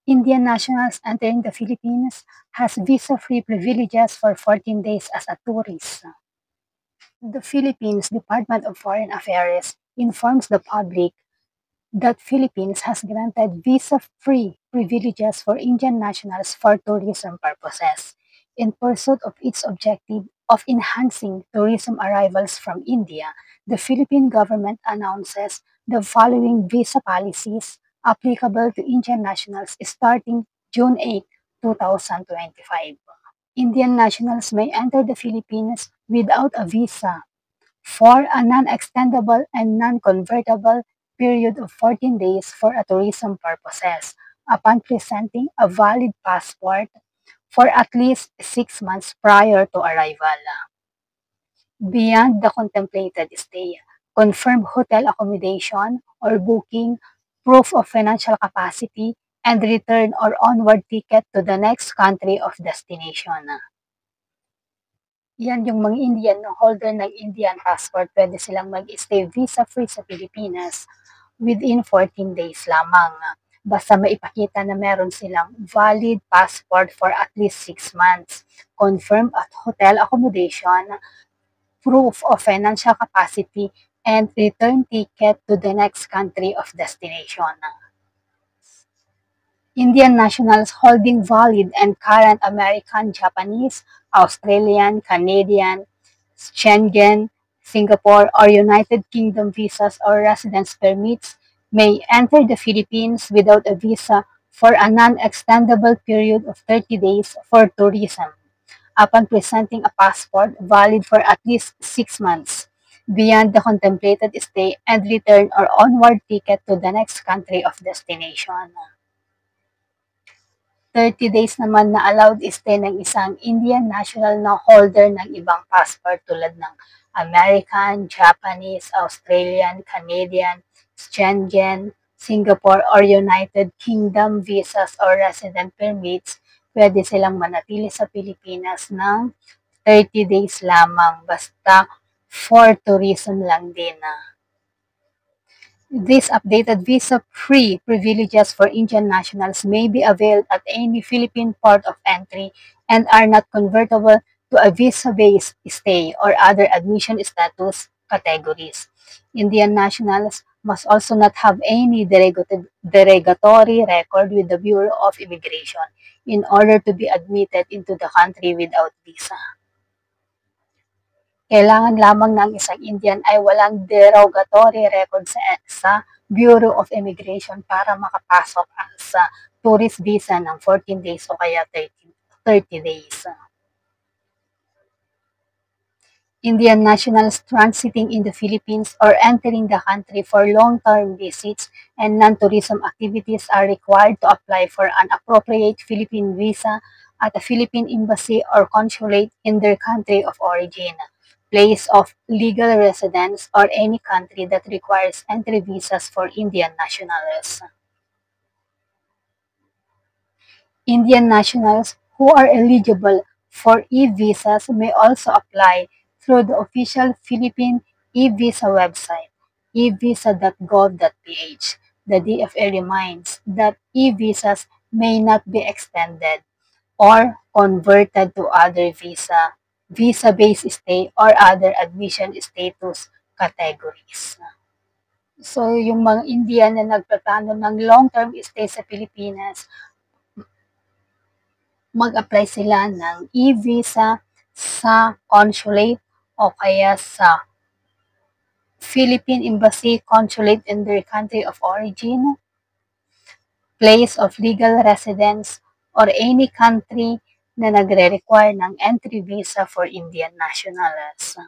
Indian nationals entering the Philippines has visa-free privileges for 14 days as a tourist. The Philippines Department of Foreign Affairs informs the public that Philippines has granted visa-free privileges for Indian nationals for tourism purposes in pursuit of its objective of enhancing tourism arrivals from India. The Philippine government announces the following visa policies applicable to Indian nationals starting June 8, 2025. Indian nationals may enter the Philippines without a visa for a non-extendable and non-convertible period of 14 days for a tourism purposes upon presenting a valid passport for at least 6 months prior to arrival. Beyond the contemplated stay, confirmed hotel accommodation or booking, proof of financial capacity, and return or onward ticket to the next country of destination. Yan yung mga Indian holder ng Indian passport, pwede silang mag-stay visa-free sa Pilipinas within 14 days lamang. Basta maipakita na meron silang valid passport for at least 6 months, confirmed at hotel accommodation, proof of financial capacity, and return ticket to the next country of destination. Indian nationals holding valid and current American, Japanese, Australian, Canadian, Schengen, Singapore, or United Kingdom visas or residence permits may enter the Philippines without a visa for a non-extendable period of 30 days for tourism, upon presenting a passport valid for at least 6 months beyond the contemplated stay and return or onward ticket to the next country of destination. 30 days naman na allowed stay ng isang Indian national na holder ng ibang passport tulad ng American, Japanese, Australian, Canadian, Schengen, Singapore, or United Kingdom visas or resident permits, pwede silang manatili sa Pilipinas ng 30 days lamang basta for tourism lang din. These updated visa-free privileges for Indian nationals may be availed at any Philippine port of entry and are not convertible to a visa-based stay or other admission status categories. Indian nationals must also not have any derogatory record with the Bureau of Immigration in order to be admitted into the country without visa. Kailangan lamang ng isang Indian ay walang derogatory record sa Bureau of Immigration para makapasok sa tourist visa ng 14 days o kaya 30 days. Indian nationals transiting in the Philippines or entering the country for long-term visits and non-tourism activities are required to apply for an appropriate Philippine visa at a Philippine embassy or consulate in their country of origin, place of legal residence, or any country that requires entry visas for Indian nationals. Indian nationals who are eligible for e-visas may also apply through the official Philippine e-visa website, evisa.gov.ph. The DFA reminds that e-visas may not be extended or converted to other visa-based stay or other admission status categories. So, yung mga Indian na nagpaplano ng long-term stay sa Pilipinas, mag-apply sila ng e-visa sa consulate o kaya sa Philippine Embassy Consulate in their country of origin, place of legal residence, or any country na nagre-require ng entry visa for Indian nationals.